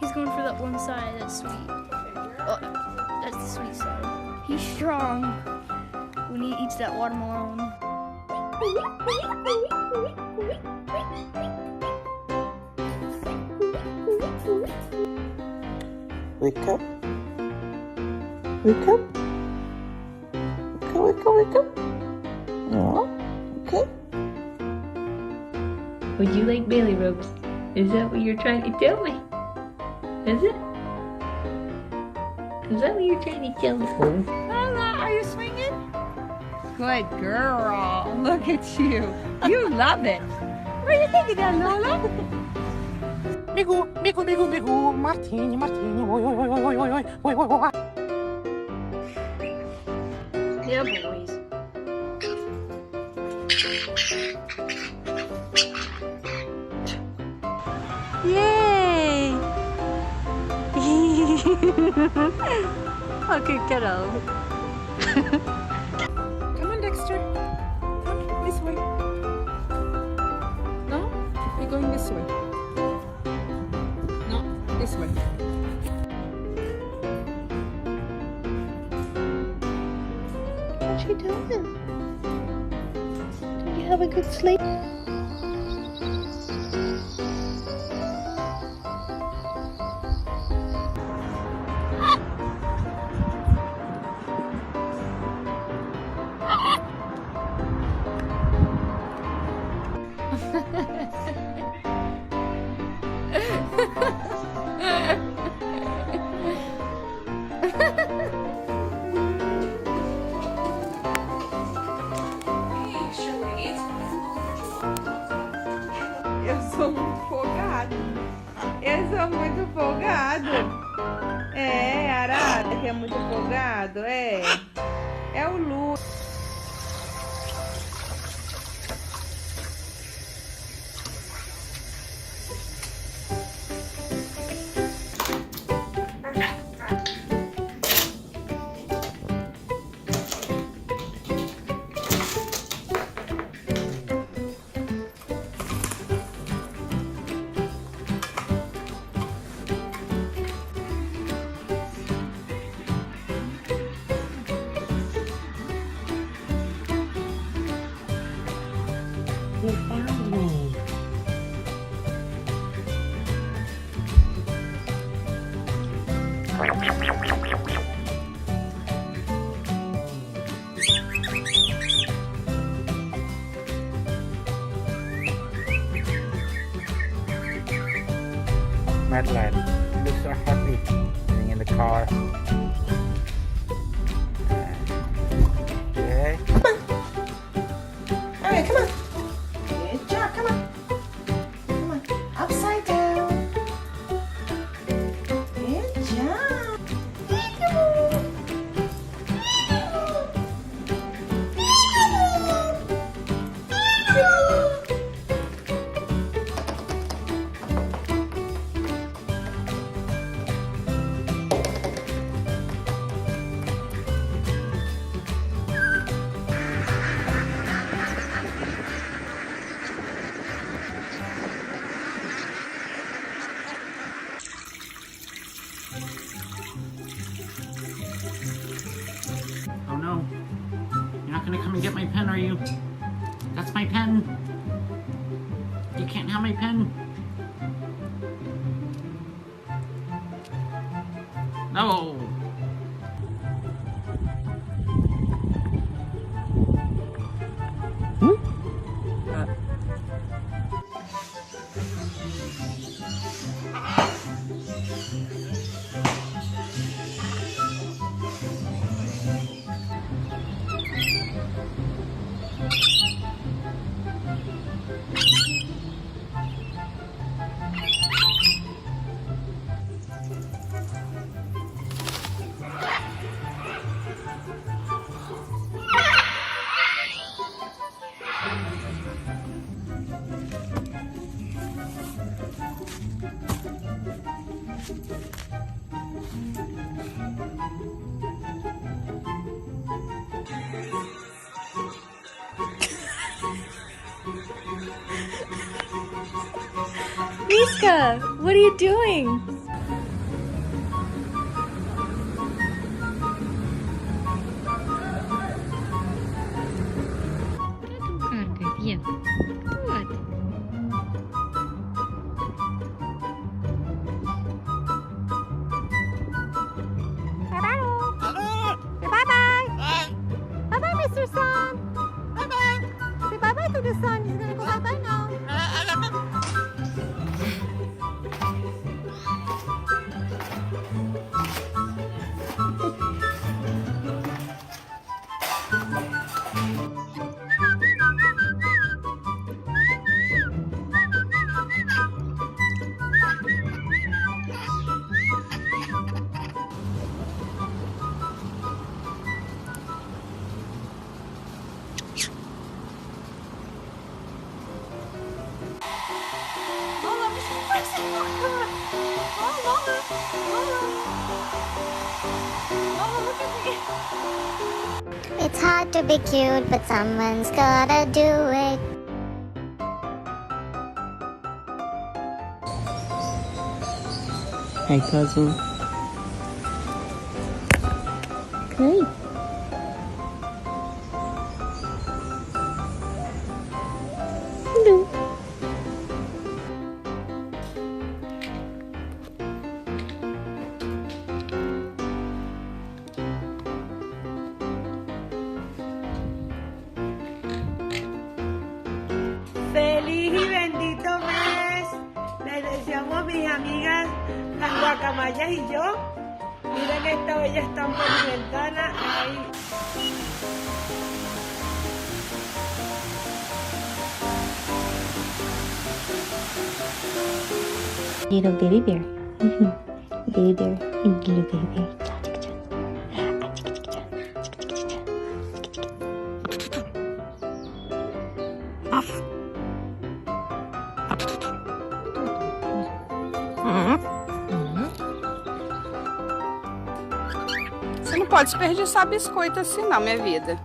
He's going for that one side that's sweet. Oh, that's the sweet side. He's strong when he eats that watermelon. Wake up. Wake up. Wake up, wake up. Oh, okay. Would you like belly rubs? Is that what you're trying to tell me? Is it? Is that what you're trying to tell me? Oh. Lola, are you swinging? Good girl. Look at you. You love it. Where are you taking that, Lola? Migu, migu, migu, migu. Martini, Martini. Oi, oi, oi, oi, oi, oi, oi, oi, oi. Yeah, boys. Yay! Okay, kiddo. Come on, Dexter. Come this way. No? You're going this way. No, this way. What you doing? Did you have a good sleep? Eu sou muito folgado. Eu sou muito folgado. É, Arara que é muito folgado, é. É o Lu. You found me. Madeline, you look so happy sitting in the car. Okay. Come on. All right, come on. Good job. Come on. Come on. Upside down. Good job. Oh no. You're not gonna come and get my pen, are you? That's my pen. You can't have my pen. No. Alaska, what are you doing? Bien. Good. Bye-bye. Bye-bye, Mr. Sun. Bye-bye. Say bye-bye to the sun. He's gonna go bye-bye now. It's hard to be cute, but someone's gotta do it. Hey, cousin. Great. Hello. Feliz y bendito mes. Les deseamos mis amigas las guacamayas y yo. Miren esta bella estampa en mi ventana. Ahí. Little baby bear. Baby bear. Little baby bear. Você não pode desperdiçar biscoito assim não, minha vida.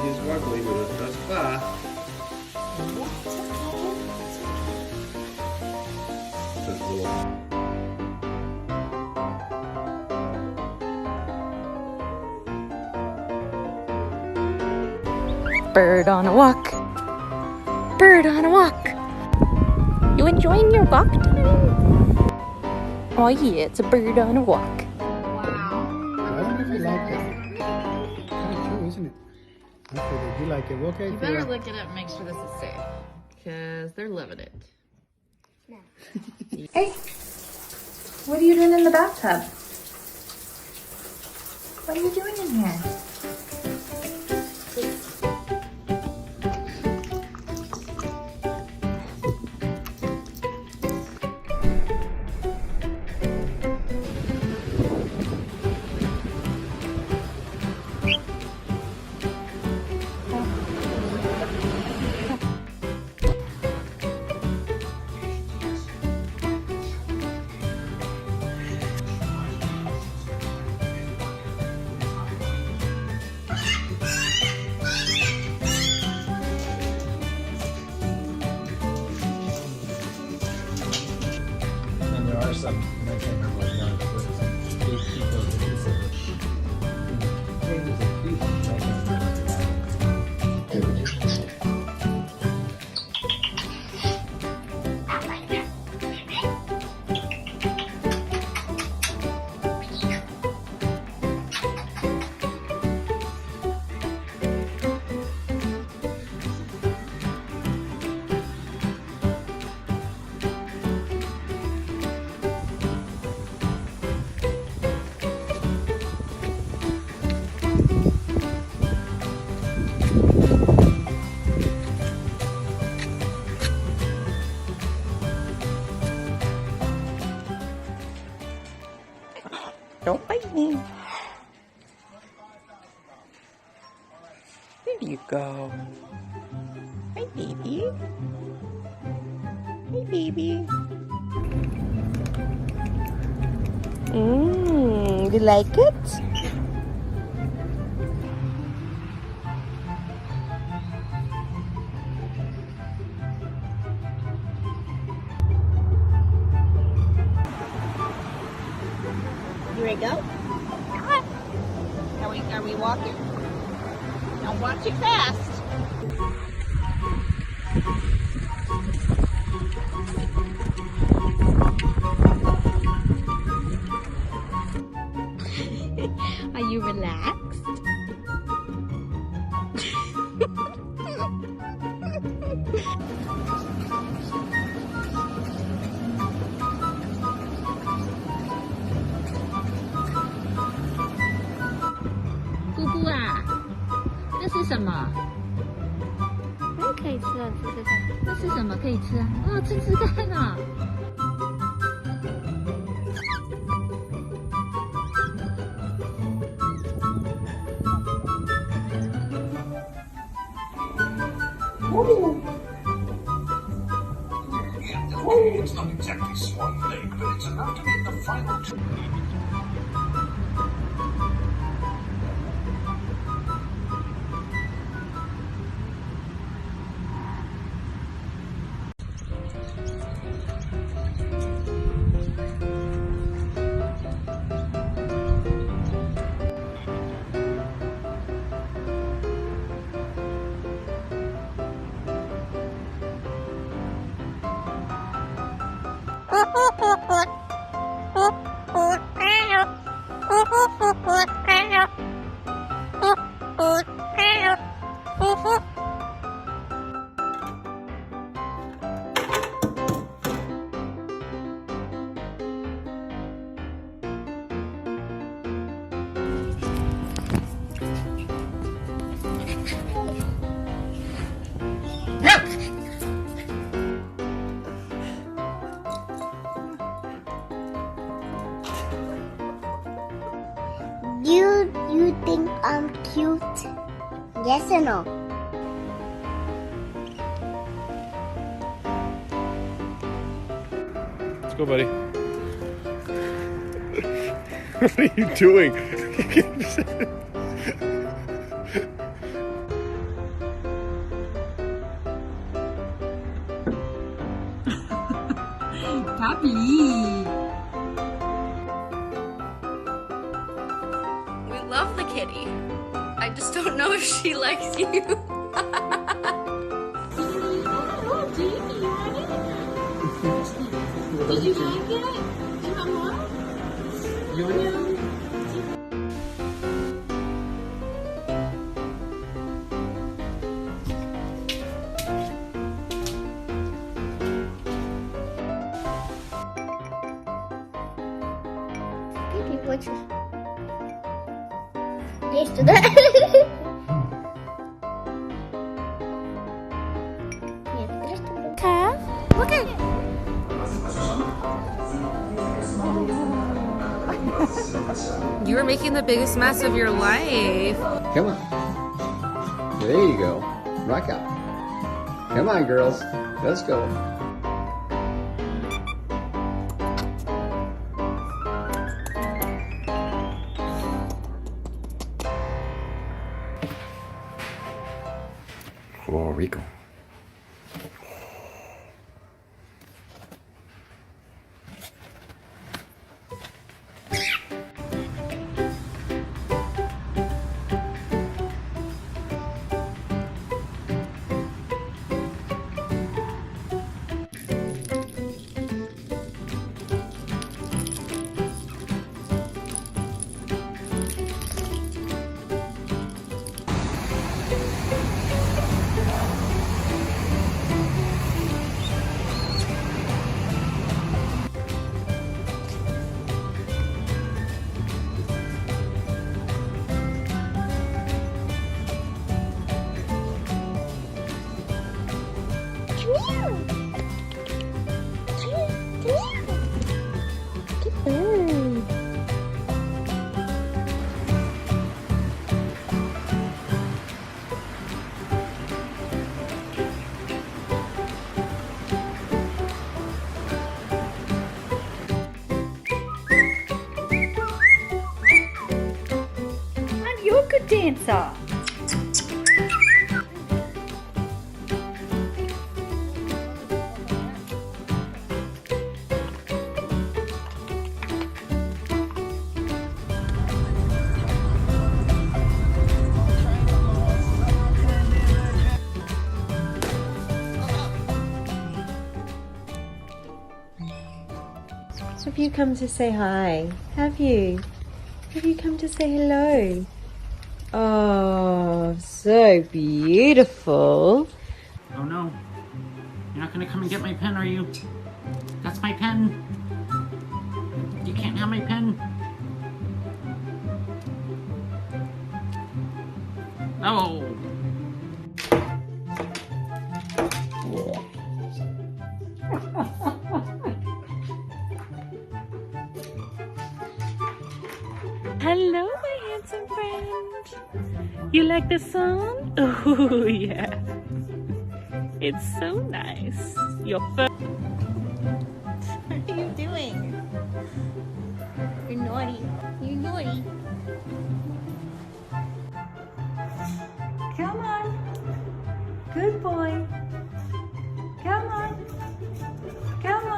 He's wobbly, but it does far. This little Bird on a walk. Bird on a walk. You enjoying your walk time? Oh yeah, it's a bird on a walk. I don't know if you like it. Kind of true, isn't it? Okay, did you like it? Okay. You better look it up and make sure this is safe, because they're loving it. Hey, what are you doing in the bathtub? What are you doing in here? And there are some, I can't remember what they are, but some big people that do say, hey, there's a beach, I can't remember that. Don't bite me. There you go. Hi, baby. Hi, baby. You like it? Here we go. Are we walking? Don't walk too fast. Are you relaxed? Gugu 啊，这是什么？可以吃了，吃吃看。那是什么可以吃啊？哦，吃吃看啊！It's not exactly swan lake, but it's enough to make the final two. Do you think I'm cute? Yes or no? Let's go, buddy. What are you doing? Puppy. We love the kitty. I just don't know if she likes you. Did you like it? Do you want more? Baby, what's your... Yes to that. Look at it. You were making the biggest mess of your life. Come on. There you go. Rock out. Come on, girls. Let's go. Oh, Rico. answer. Have you come to say hi? Have you? Have you come to say hello? Oh, so beautiful. Oh no. You're not gonna come and get my pen, are you? That's my pen. You can't have my pen. Oh. Hello, my handsome friend. You like the song? Oh, yeah. It's so nice. Your first. What are you doing? You're naughty. You're naughty. Come on. Good boy. Come on. Come on.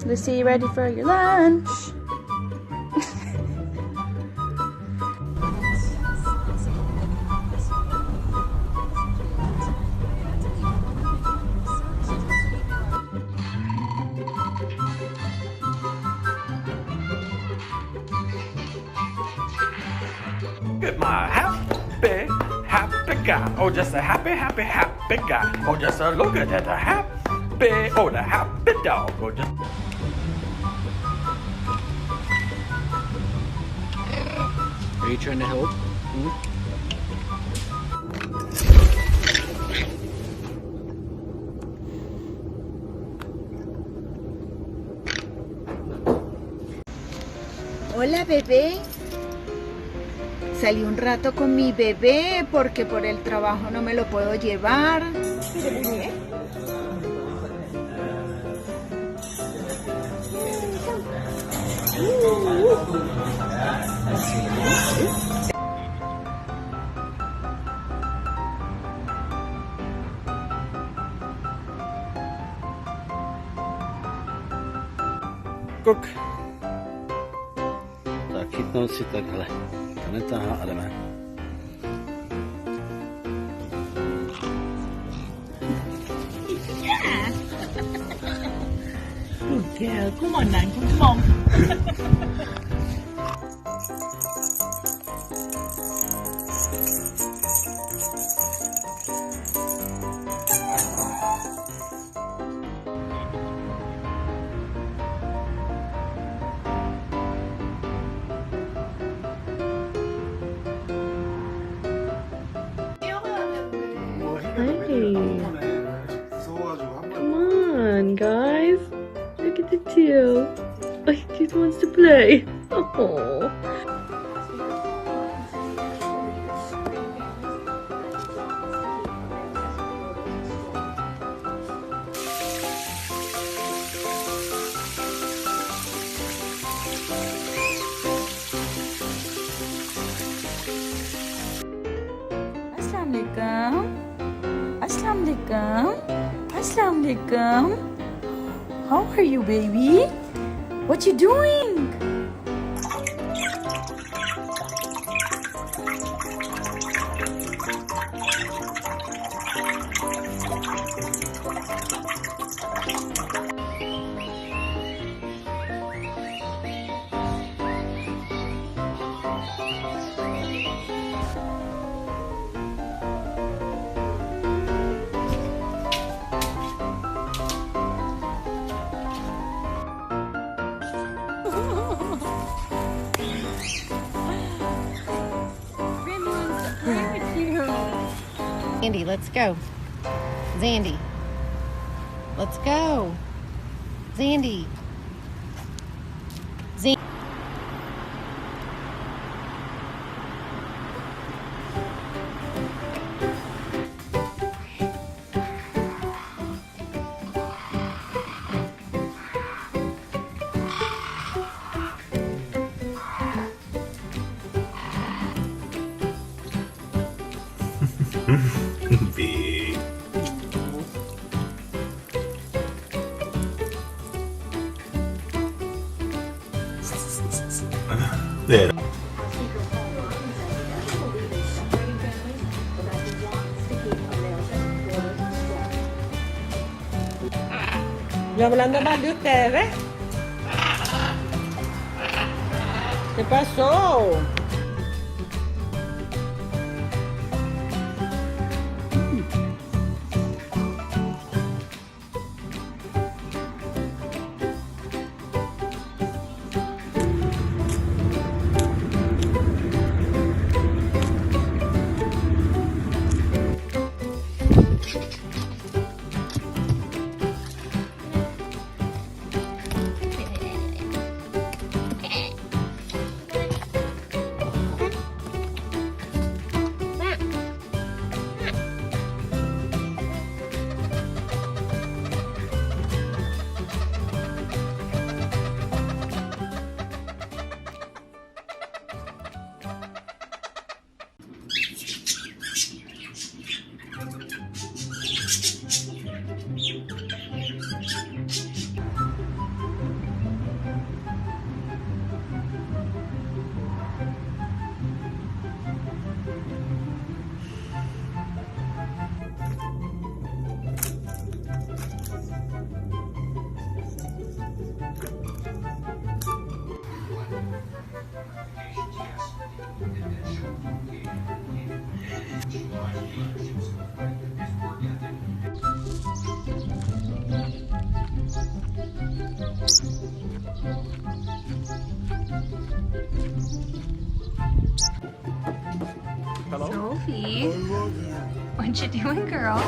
Lucy, you ready for your lunch? Get my happy guy. Oh, just a happy guy. Oh, just a look at that happy, oh, the happy dog. Oh, just. Are you trying to help? Hola, bebé. Salí un rato con mi bebé porque por el trabajo no me lo puedo llevar. Cook. أكيد نسيتك هلا. كنت على ما. Good girl. Come on, Nan. Come on. Come on, guys. Look at the two. Oh, he just wants to play. Oh. Assalamualaikum. Assalamualaikum. Assalamualaikum. How are you, baby? What you doing? Zandy, let's go. Zandy. Let's go. Zandy. Zandy. Big. There. Yo hablando mal de ustedes. ¿Qué pasó? Hello? Sophie, what you doing, girl?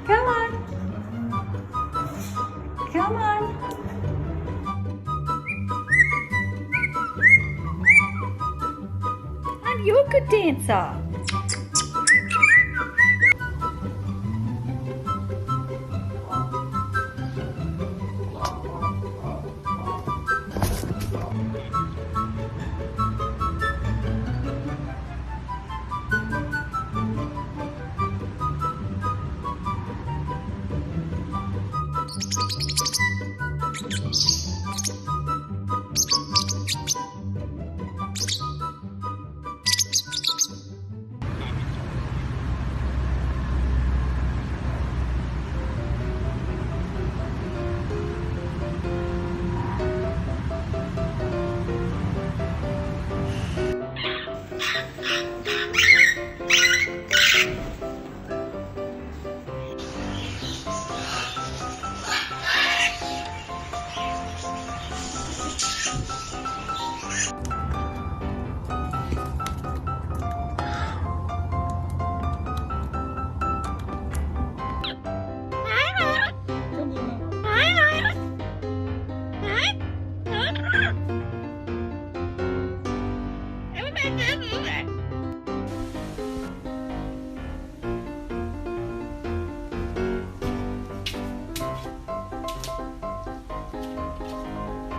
Come on. Come on. And you're a good dancer.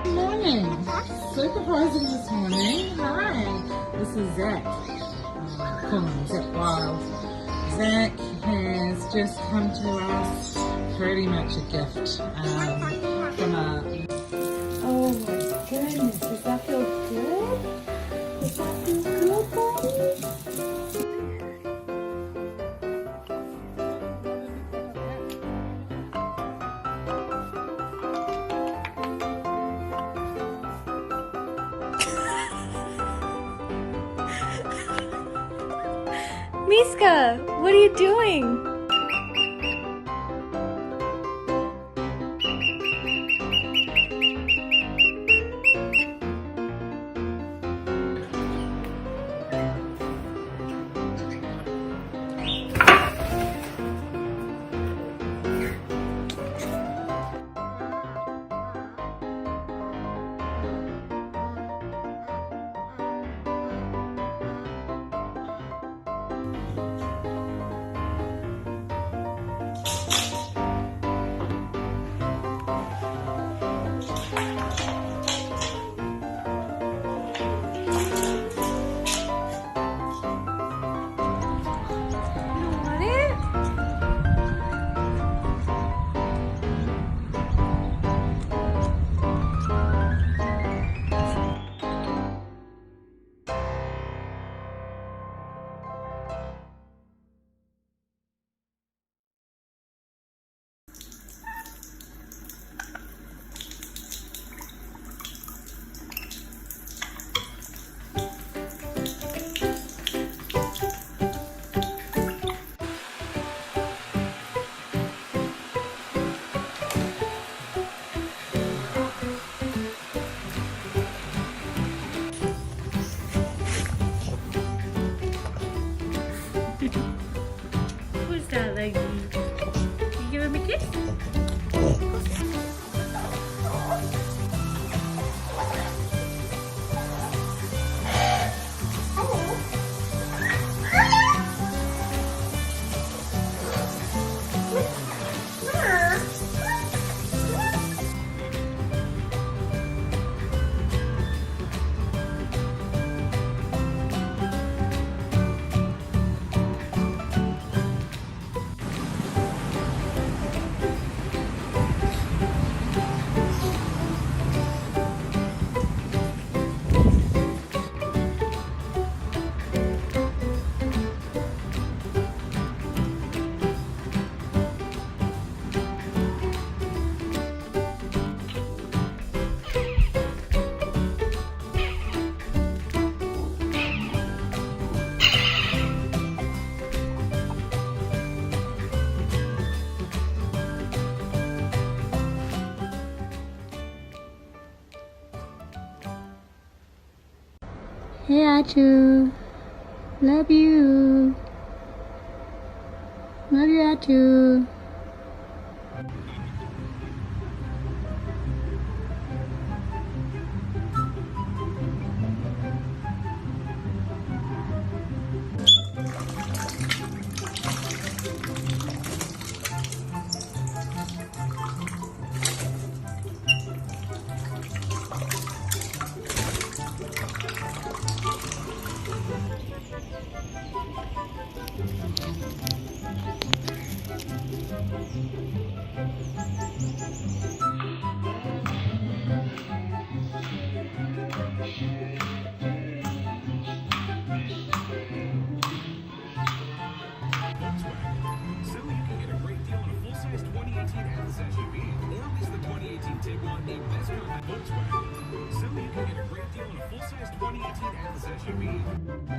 Good morning. Supervising this morning. Hi. This is Zach. Call him Zach Wild. Zach has just come to us pretty much a gift from a... Oh my goodness, does that feel good? Does that feel good, buddy? Miska, what are you doing? Who's that, Leggy? You give him a kiss? Hey, Achu. Love you. Love you, Achu. Volkswagen. So you can get a great deal on a full-size 2018 Atlas SUV.